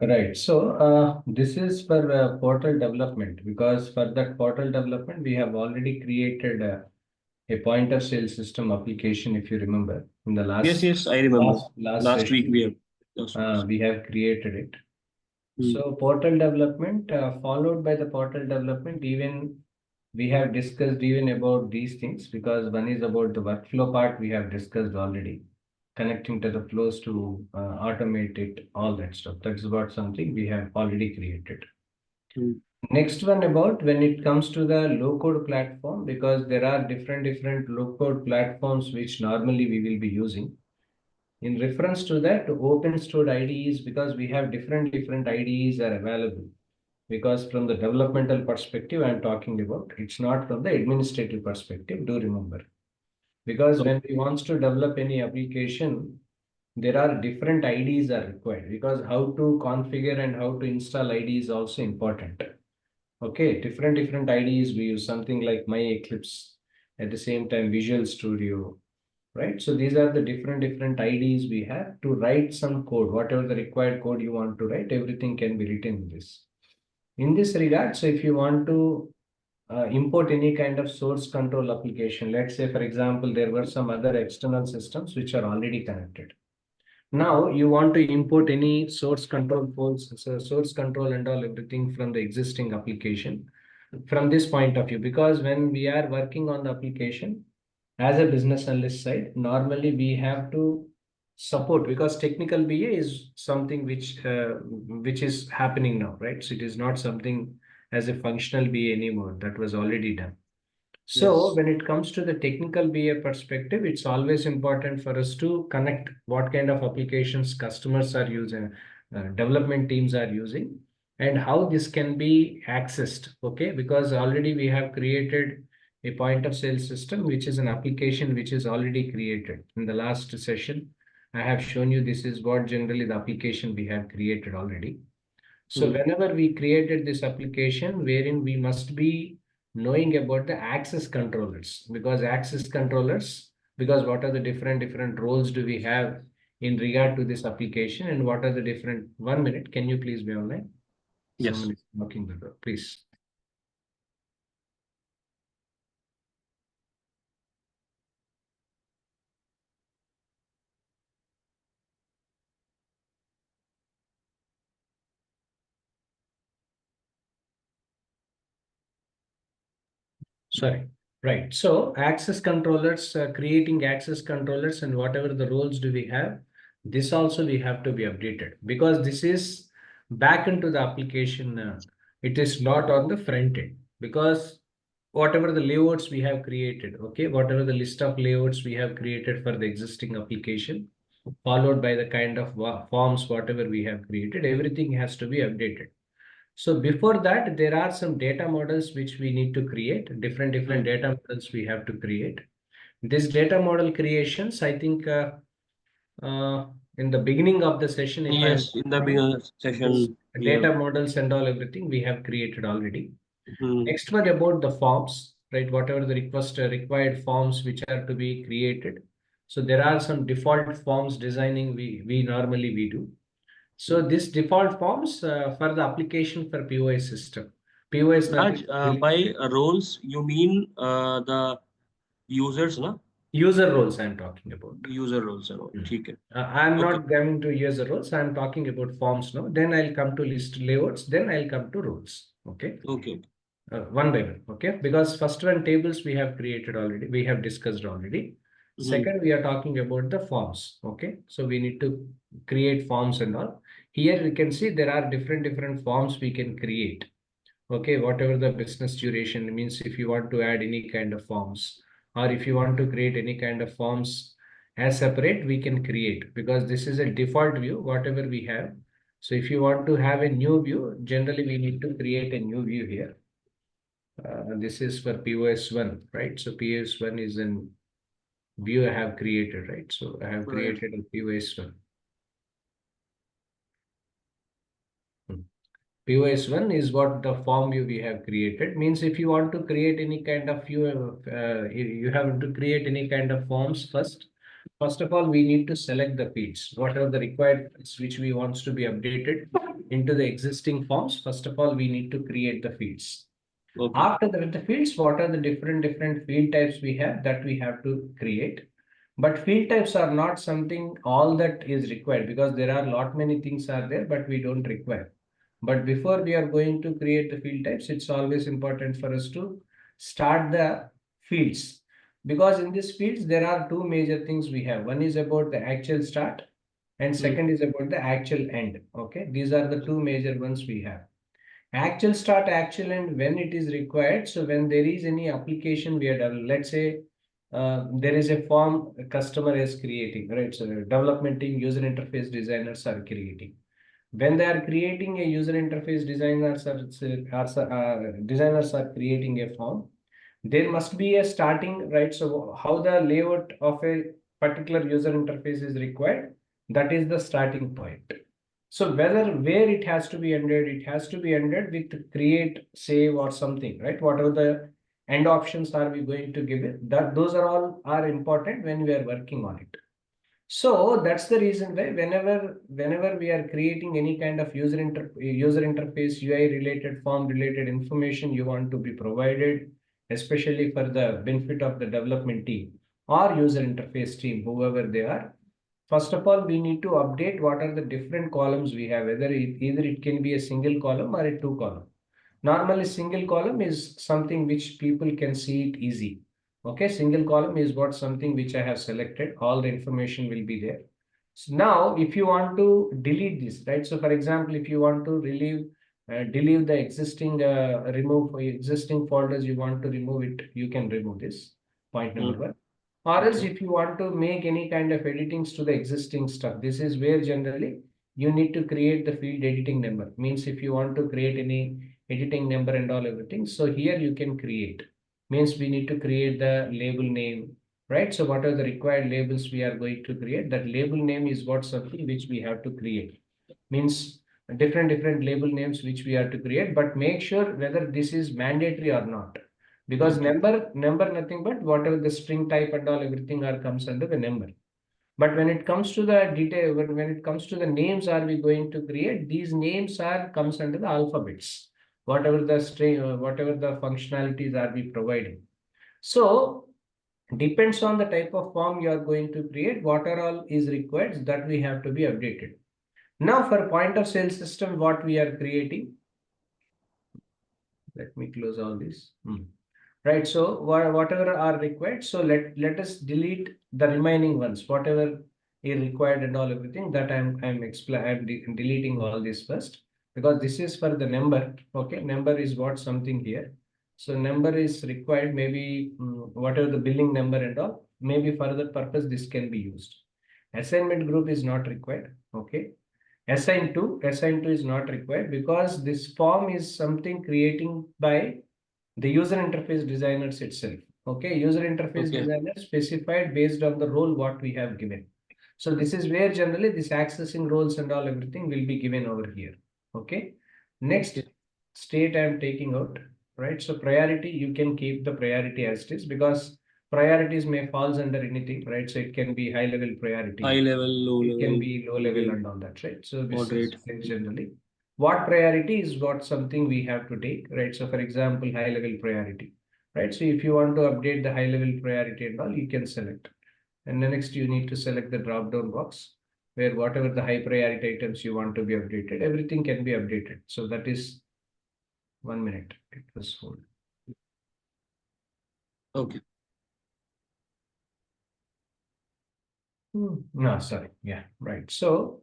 Right. So this is for portal development, because for that portal development, we have already created a point of sale system application. If you remember, in the Yes, last yes, I remember. last Last week session, we have just was. we have created it. Hmm. So portal development, followed by the portal development, even we have discussed even about these things, because one is about the workflow part we have discussed already, connecting to the flows to automate it, all that stuff. That's about something we have already created. Hmm. Next one about when it comes to the low code platform, because there are different low code platforms which normally we will be using. In reference to that, open stored IDEs, because we have different IDEs are available. Because from the developmental perspective, I'm talking about, it's not from the administrative perspective, do remember. Because So, when we wants to develop any application, there are different IDs are required, because how to configure and how to install ID is also important. Okay, different IDs we use, something like My Eclipse, at the same time Visual Studio, right? So these are the different IDs we have to write some code, whatever the required code you want to write, everything can be written in this. In this regard, so if you want to import any kind of source control application, let's say, for example, there were some other external systems which are already connected. Now you want to import any source control folds, so source control and all everything from the existing application from this point of view, because when we are working on the application as a business analyst side, normally we have to support, because technical BA is something which is happening now, right? So it is not something as a functional BA anymore. That was already done. So yes. when it comes to the technical BA perspective, it's always important for us to connect what kind of applications customers are using, development teams are using, and how this can be accessed. Okay, because already we have created a point of sale system, which is an application which is already created. In the last session, I have shown you this is what generally the application we have created already. So Hmm. whenever we created this application, wherein we must be knowing about the access controllers, because what are the different roles do we have in regard to this application, and what are the different, 1 minute, can you please be online? Yes. Someone is knocking the door, please. Sorry. Right. So access controllers, creating access controllers and whatever the roles do we have, this also we have to be updated, because this is back into the application. It is not on the front end, because whatever the layouts we have created, okay, whatever the list of layouts we have created for the existing application, followed by the kind of forms, whatever we have created, everything has to be updated. So before that, there are some data models which we need to create, different Hmm. data models we have to create. This data model creations, I think uh, in the beginning of the session, if I am Yes, in the wrong, beginning this session we have. data models and all everything we have created already. Hmm. Next one about the forms, right? Whatever the required forms which are to be created. So there are some default forms designing we normally we do. So this default forms for the application for POS system. POS Raj, nothing by roles you mean the users, na? user roles I'm talking about. User roles and all. Hmm. ठीक है. I'm Okay. not going to user roles. I'm talking about forms now. Then I'll come to list layouts. Then I'll come to roles. Okay. Okay. One by one. Okay. Because first one tables we have created already. We have discussed already. Hmm. Second, we are talking about the forms. Okay. So we need to create forms and all. Here we can see there are different forms we can create. Okay, whatever the business duration means, if you want to add any kind of forms, or if you want to create any kind of forms as separate, we can create, because this is a default view, whatever we have. So if you want to have a new view, generally we need to create a new view here. This is for POS1, right? So POS1 is an view I have created, right? So I have Right. created a POS1. POS1 is what the form view we have created. Means if you want to create any kind of view, you have to create any kind of forms first. First of all, we need to select the fields, whatever the required fields which we wants to be updated. into the existing forms, first of all, we need to create the fields. Okay. After that, with the fields, what are the different field types we have that we have to create? But field types are not something all that is required, because there are lot many things are there, but we don't require. But before we are going to create the field types, it's always important for us to start the fields. Because in these fields, there are two major things we have. One is about the actual start, and second is about the actual end. Okay, these are the two major ones we have. Actual start, actual end, when it is required. So when there is any application we are done, let's say there is a form a customer is creating, right? So development team, user interface designers are creating. When they are creating a user interface designers are creating a form, there must be a starting, right? So how the layout of a particular user interface is required, that is the starting point. So where it has to be ended, it has to be ended with create, save, or something, right? Whatever the end options are we going to give it, that those are all are important when we are working on it. So that's the reason why whenever we are creating any kind of user interface, UI related, form related information you want to be provided, especially for the benefit of the development team or user interface team, whoever they are. First of all, we need to update what are the different columns we have, either it can be a single column or a two column. Normally, single column is something which people can see it easy. Okay, single column is what something which I have selected. All the information will be there. So now, if you want to delete this, right? So, for example, if you want to delete the existing, remove existing folders, you want to remove it, you can remove this. Point number one. Or else, Okay. if you want to make any kind of editings to the existing stuff, this is where generally you need to create the field editing number. Means if you want to create any editing number and all everything. So here you can create. Means we need to create the label name, right? So what are the required labels we are going to create? That label name is what something which we have to create. Means different label names which we have to create, but make sure whether this is mandatory or not. Because Okay. number nothing but whatever the string type and all everything are comes under the number. But when it comes to the detail, when it comes to the names are we going to create, these names are comes under the alphabets, whatever the string, whatever the functionalities are we providing. So depends on the type of form you are going to create, what are all is required that we have to be updated. Now for point of sale system, what we are creating, let me close all this. Right, so whatever are required, so let us delete the remaining ones, whatever is required and all everything that I'm deleting all this first, because this is for the number. Okay, number is what something here. So number is required, maybe whatever the billing number and all, maybe for the purpose this can be used. Assignment group is not required. Okay, assign to is not required, because this form is something creating by the user interface designers itself. Okay, user interface Okay. designer specified based on the role what we have given. So this is where generally this accessing roles and all everything will be given over here. Okay, next Okay. state I am taking out, right? So priority, you can keep the priority as it is, because priorities may falls under anything, right? So it can be high level High priority, level, low it can level, be low level medium, and all that, right? So this is moderate. generally what priority is what something we have to take, right? So for example, high level priority, right? So if you want to update the high level priority and all, you can select. And the next you need to select the drop down box where whatever the high priority items you want to be updated, everything can be updated. So that is 1 minute. It was hold. Okay. No, sorry. Yeah, right. So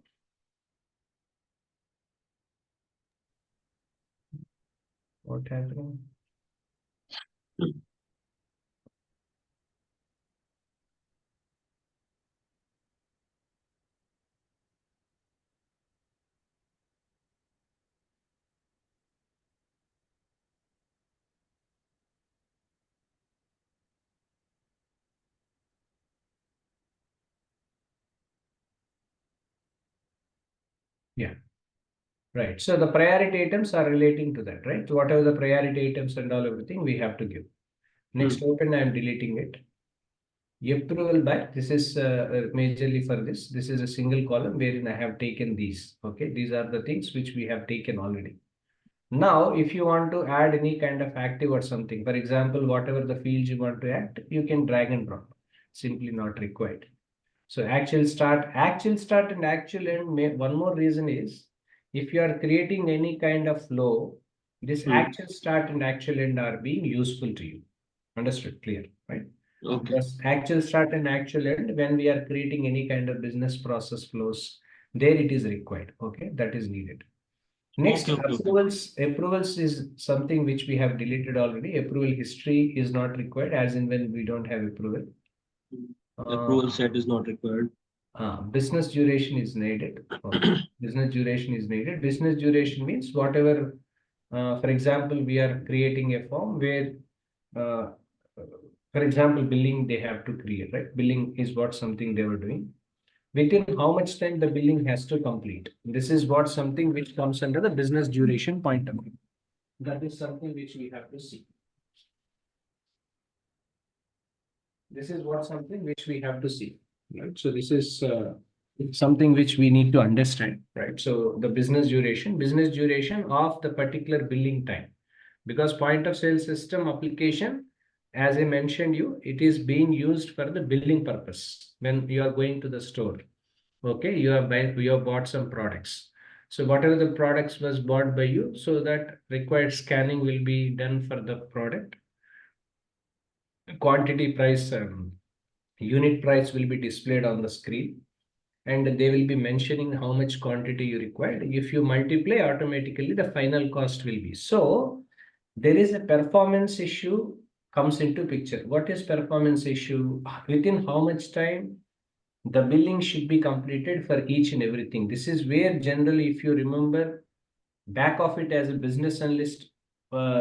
what happened? Yeah. Right. So the priority items are relating to that, right? So whatever the priority items and all everything we have to give. Next Hmm. open, I am deleting it. Approval by, this is majorly for this. This is a single column wherein I have taken these. Okay, these are the things which we have taken already. Now, if you want to add any kind of active or something, for example, whatever the fields you want to add, you can drag and drop. Simply not required. So actual start and actual end. One more reason is if you are creating any kind of flow, this actual start and actual end are being useful to you. Understood? Clear, right? Okay. Because actual start and actual end, when we are creating any kind of business process flows, there it is required. Okay, that is needed. Next, Okay. approvals is something which we have deleted already. Approval history is not required, as in when we don't have approval. Approval set is not required. Business duration is needed. Okay. Business duration is needed. Business duration means whatever, for example, we are creating a form where, uh, for example, billing they have to create, right? Billing is what something they were doing. Within how much time the billing has to complete. This is what something which comes under the business duration point of view. That is something which we have to see. This is what something which we have to see, right? So this is something which we need to understand, right? So the business duration of the particular billing time, because point of sale system application, as I mentioned you, it is being used for the billing purpose. When you are going to the store, okay, you have bought some products. So whatever the products was bought by you, so that required scanning will be done for the product. Quantity price, unit price will be displayed on the screen, and they will be mentioning how much quantity you required. If you multiply, automatically the final cost will be. So there is a performance issue comes into picture. What is performance issue? Within how much time the billing should be completed for each and everything. This is where generally, if you remember, back of it as a business analyst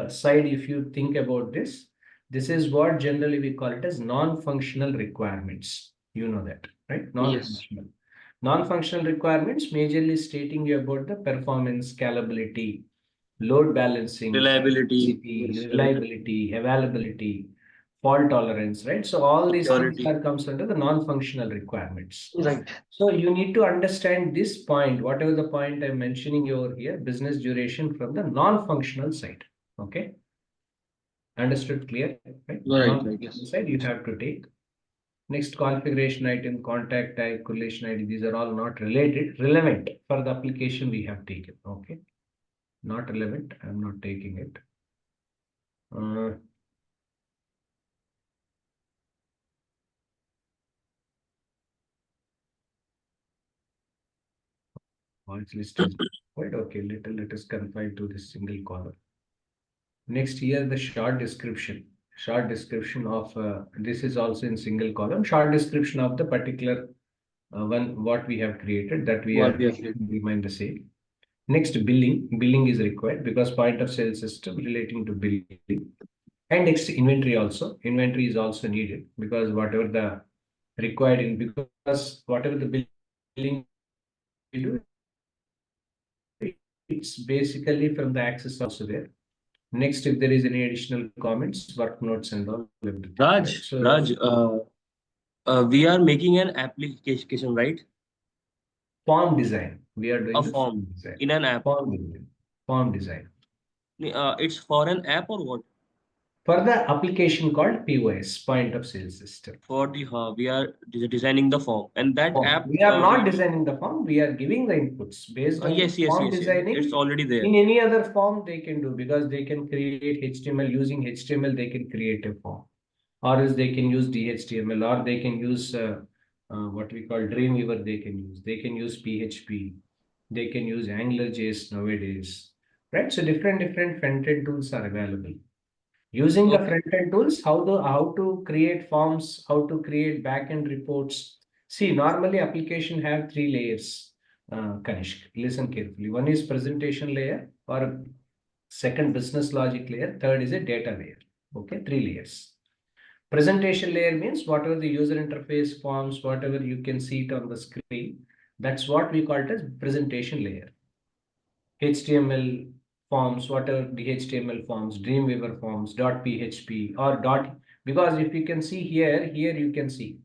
side, if you think about this, this is what generally we call it as non-functional requirements. You know that, right? Non-functional. Non-functional requirements majorly stating you about the performance, scalability, load balancing, Reliability. capacity, Yes, correct. reliability, availability, fault tolerance, right? So all these things Security. are comes under the non-functional requirements. Right. So you need to understand this point, whatever the point I'm mentioning over here, business duration from the non-functional side. Okay. Understood, clear, right? Right. Non-functional Yes. side you have to take. Next, configuration item, contact type, correlation ID, these are all not relevant for the application we have taken. Okay. Not relevant, I'm not taking it. Points list is quite okay. Let us confine to this single column. Next here, the short description. Short description of this is also in single column. Short description of the particular one what we have created, that we What are we have said. remain the same. Next, billing. Billing is required because point of sale system relating to billing. And next, inventory also. Inventory is also needed because whatever the required in, because whatever the billing we do, it's basically from the access also there. Next, if there is any additional comments, work notes and all. Everything, Raj, right? So Raj, we are making an application, right? form design, we are A doing the form form design. in an app. Form design. Form design. It's for an app or what? For the application called POS, point of sale system. For the we are designing the form, and that Form. app We are not will. designing the form, we are giving the inputs based on Yes, yes, form yes, yes. It's designing. already there. In any other form they can do, because they can create HTML. Using HTML they can create a form, or else they can use DHTML, or they can use what we call Dreamweaver. They can use PHP, they can use AngularJS nowadays, right? So different front-end tools are available. Using the Okay. front-end tools, how to create forms, how to create back-end reports. See, normally application have three layers. Kanishk, listen carefully. One is presentation layer, or second business logic layer. Third is a data layer. Okay, three layers. Presentation layer means whatever the user interface forms, whatever you can see it on the screen. That's what we call it as presentation layer. HTML forms, whatever the HTML forms, Dreamweaver forms, .php or Because if you can see here, here you can see,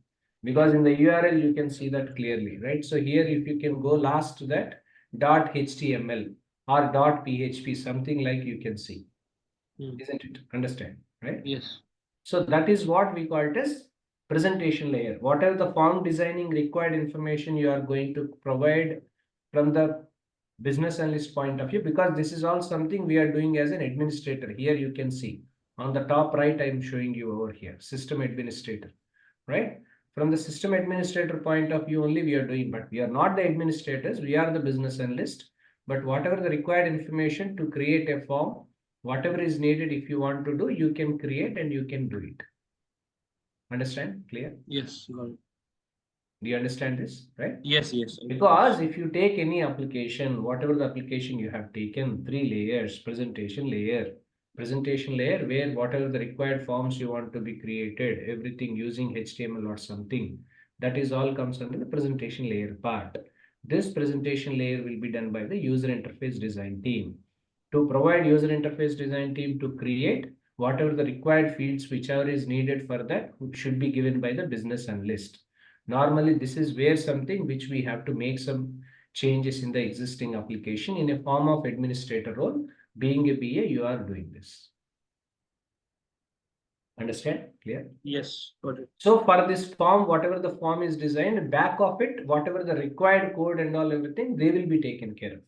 because in the URL you can see that clearly, right? So here if you can go last to that dot HTML or dot PHP, something like you can see, isn't it? Understand, right? Yes. So that is what we call it as presentation layer. Whatever the form designing required information you are going to provide from the business analyst point of view, because this is all something we are doing as an administrator. Here you can see on the top right, I am showing you over here, system administrator, right? From the system administrator point of view only we are doing, but we are not the administrators, we are the business analyst. But whatever the required information to create a form, whatever is needed, if you want to do, you can create and you can do it. Understand? Clear? Yes, got it. Do you understand this, right? Yes, yes. Because if you take any application, whatever the application you have taken, three layers, presentation layer where whatever the required forms you want to be created, everything using HTML or something, that is all comes under the presentation layer part. This presentation layer will be done by the user interface design team. To provide user interface design team to create whatever the required fields, whichever is needed for that, should be given by the business analyst. Normally, this is where something which we have to make some changes in the existing application in a form of administrator role. Being a BA, you are doing this. Understand? Clear? Yes, got it. So for this form, whatever the form is designed, back of it, whatever the required code and all everything, they will be taken care of.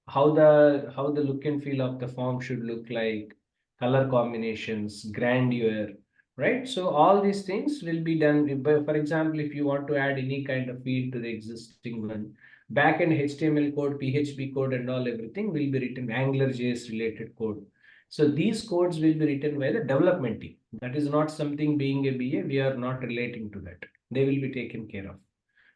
How the look and feel of the form should look like, color combinations, grandeur, right? So all these things will be done. For example, if you want to add any kind of field to the existing one, backend HTML code, PHP code, and all everything will be written Angular JS related code. So these codes will be written by the development team. That is not something being a BA, we are not relating to that. They will be taken care of.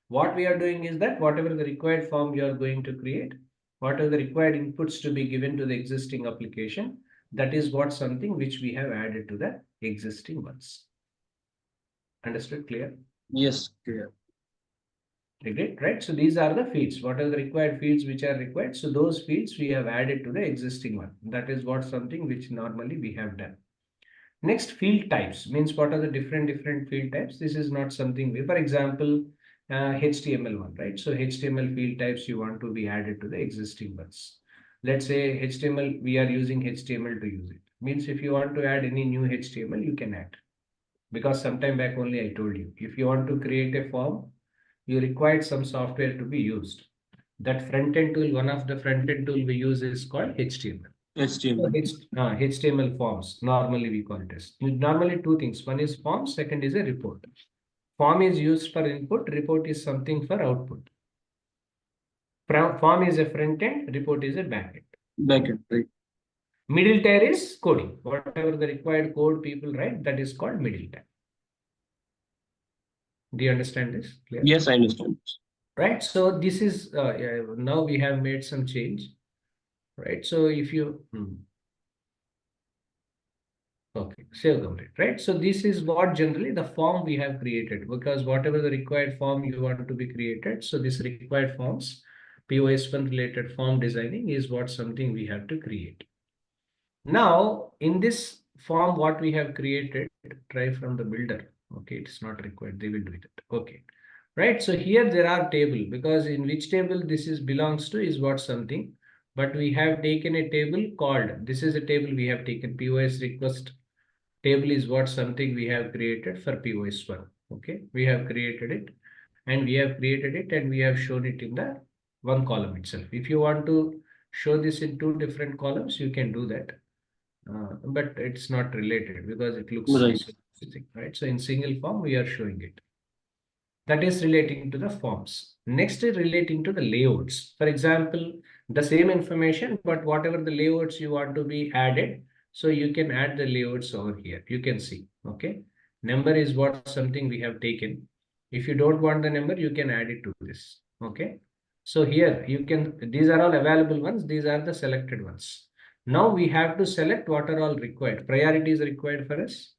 What we are doing is that whatever the required form you are going to create, what are the required inputs to be given to the existing application, that is what something which we have added to the existing ones. Understood? Clear? Yes, clear. Great, right? So these are the fields. What are the required fields which are required? So those fields we have added to the existing one. That is what something which normally we have done. Next, field types means what are the different field types. This is not something we, for example, HTML one, right? So HTML field types you want to be added to the existing ones. Let's say HTML, we are using HTML to use it. Means if you want to add any new HTML, you can add. Because sometime back only I told you, if you want to create a form, you require some software to be used. That front end tool, one of the front end tool we use is called HTML. So HTML. HTML forms, normally we call it as. Normally two things. One is form, second is a report. Form is used for input, report is something for output. Form is a front end, report is a back end. Backend, right? Middle tier is coding. Whatever the required code people write, that is called middle tier. Do you understand this? Clear? Yes, I understand. Right. So this is now we have made some change. Right. So if you okay, save complete, right? So this is what generally the form we have created, because whatever the required form you want to be created, so this required forms, POS1 related form designing is what something we have to create. Now, in this form, what we have created, try from the builder. Okay, it's not required. They will do it. Okay, right. So here there are table, because in which table this is belongs to is what something, but we have taken a table called, this is a table we have taken POS request table is what something we have created for POS1. Okay, we have created it and we have created it and we have shown it in the one column itself. If you want to show this in two different columns, you can do that. But it's not related because it looks Right. confusing, right? So in single form, we are showing it. That is relating to the forms. Next is relating to the layouts. For example, the same information, but whatever the layouts you want to be added, so you can add the layouts over here. You can see, okay? Number is what something we have taken. If you don't want the number, you can add it to this, okay? So here you can, these are all available ones. These are the selected ones. Now we have to select what are all required. Priority is required for us.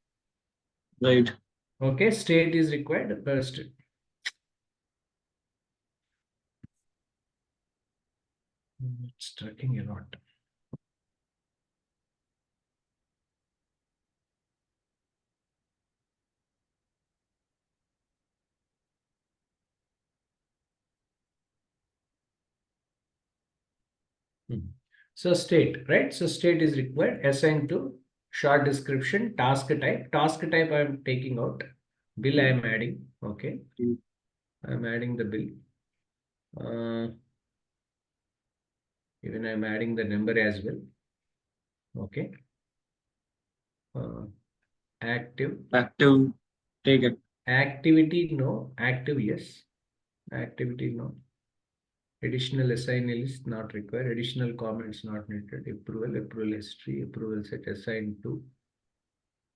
Right. Okay, state is required first. It's tracking a lot. So state, right? So state is required. Assign to short description, task type. Task type I am taking out. Bill I am adding. Okay. I am adding the bill. Even I am adding the number as well. Okay. Active. Active, take it. Activity, no. Active, yes. Activity, no. Additional assign list not required. Additional comments not needed. Approval history, approval set assigned to,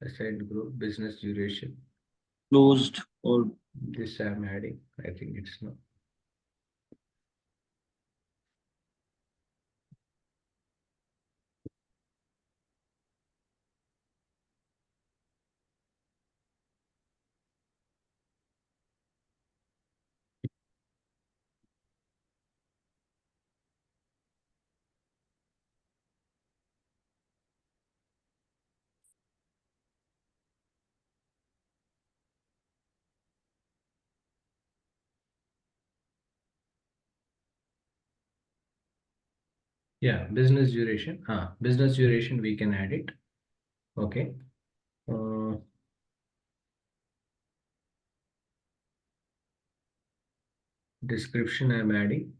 assigned group, business duration. Closed or This I am adding. I think it's no. Yeah, business duration. Business duration we can add it. Okay. Description I am adding.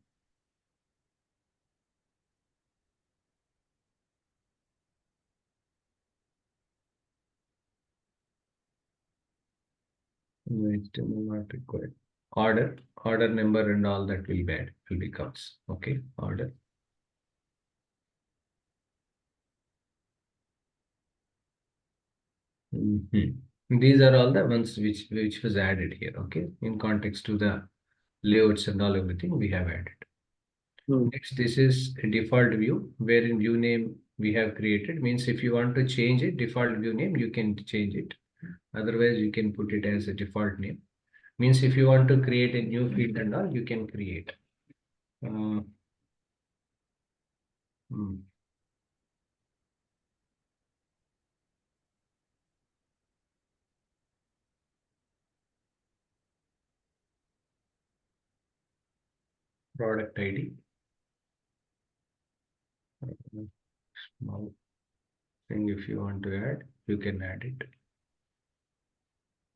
No, it's still not required. Order number and all that will be added, will be comes. Okay, order. These are all the ones which was added here. Okay, in context to the layouts and all everything we have added. Next, this is a default view wherein view name we have created. Means if you want to change it, default view name, you can change it. Otherwise, you can put it as a default name. Means if you want to create a new field and all, you can create. Uh, hmm. Product ID. Small thing if you want to add, you can add it.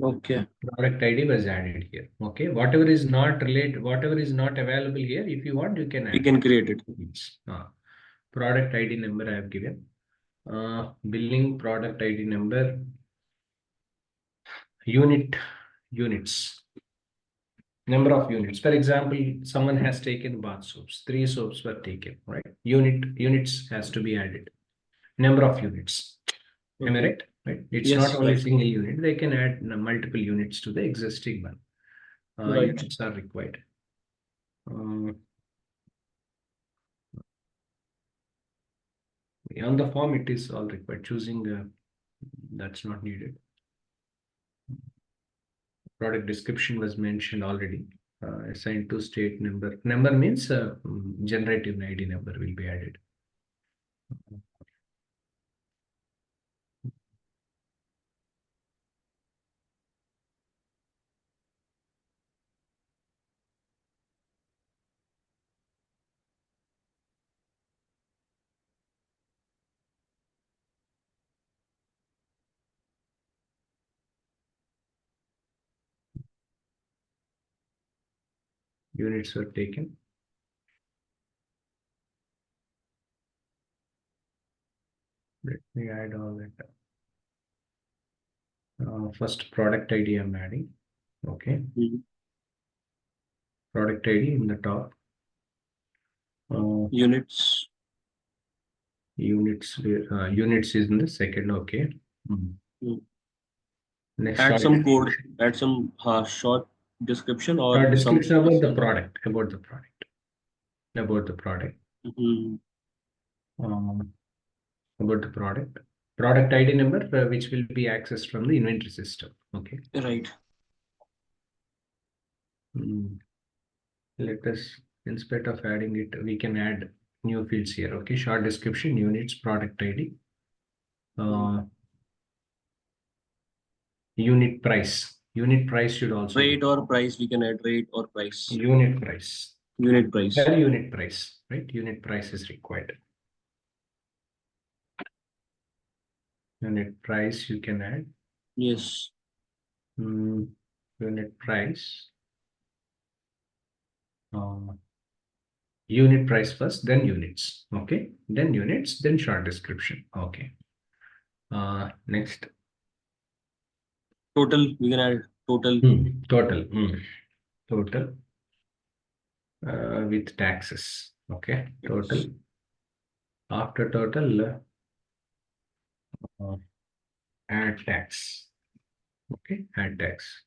okay. Product ID was added here. Okay, whatever is not related, whatever is not available here, if you want, you can We add. can create it. Product ID number I have given. Billing product ID number. Units. Number of units. For example, someone has taken bath soaps. 3 soaps were taken, right? Units has to be added. Number of units. Am I right? Right. It's not Yes, only right. single unit. They can add multiple units to the existing one. Right. Units are required. On the form, it is all required. Choosing that's not needed. Product description was mentioned already. Assigned to state number. Number means generative ID number will be added. Units were taken. Let me add all that. First product ID I'm adding. Okay. Product ID in the top. Units. Units is in the second. Okay. Next, Add some code. Add some short description or some description about the product. About the product. About the product. About the product. Product ID number, which will be accessed from the inventory system. Okay. Right. Let us, instead of adding it, we can add new fields here. Okay. Short description, units, product ID. Unit price. Unit price should also rate or price. We can add rate or price. unit price. Unit price. Per unit price, right? Unit price is required. Unit price you can add. Yes. Unit price. Unit price first, then units. Okay. Then units, then short description. Okay. Next. Total, we can add total. Total. Total. With taxes. Okay. Total. After total, add tax. Okay. Add tax.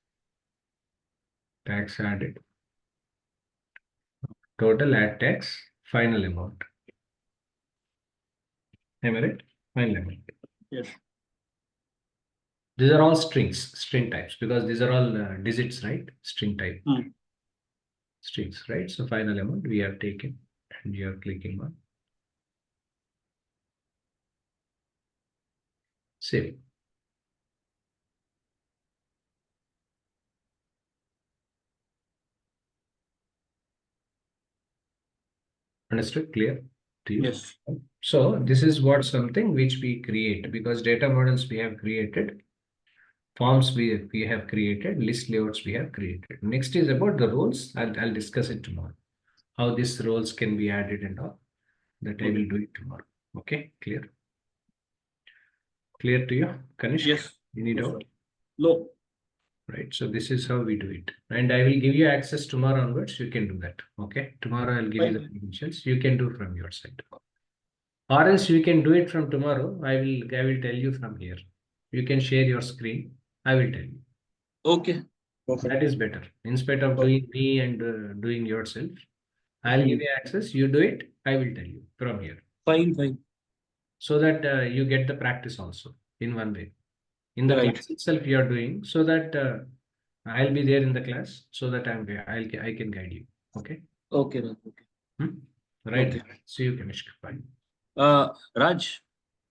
Tax added. Total add tax. Final amount. Am I right? Final amount. Yes. These are all strings, string types, because these are all digits, right? String type. Strings, right? So final amount we have taken and you are clicking on save. Understood? Clear to you? Yes. So this is what something which we create, because data models we have created, forms we have created, list layouts we have created. Next is about the roles. I'll discuss it tomorrow. How these roles can be added and all. That I will do it tomorrow. Okay, clear? Clear to you, Kanishk? Yes. You need Yes, out? sir. No. Right, so this is how we do it, and I will give you access tomorrow onwards. You can do that. Okay, tomorrow I'll give you the Fine. credentials. You can do from your side, or else you can do it from tomorrow. I will tell you from here. You can share your screen. I will tell you. Okay. Perfect. That is better. Instead of doing me and doing yourself, I'll give you access. You do it. I will tell you from here. Fine, fine. So that you get the practice also in one way. In the Right. class itself, you are doing, so that I'll be there in the class, so that I can guide you. Okay. Okay, Raj. Okay. Right. Okay. See you, Kanishk. Bye. Raj,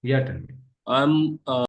Yeah, tell me. I'm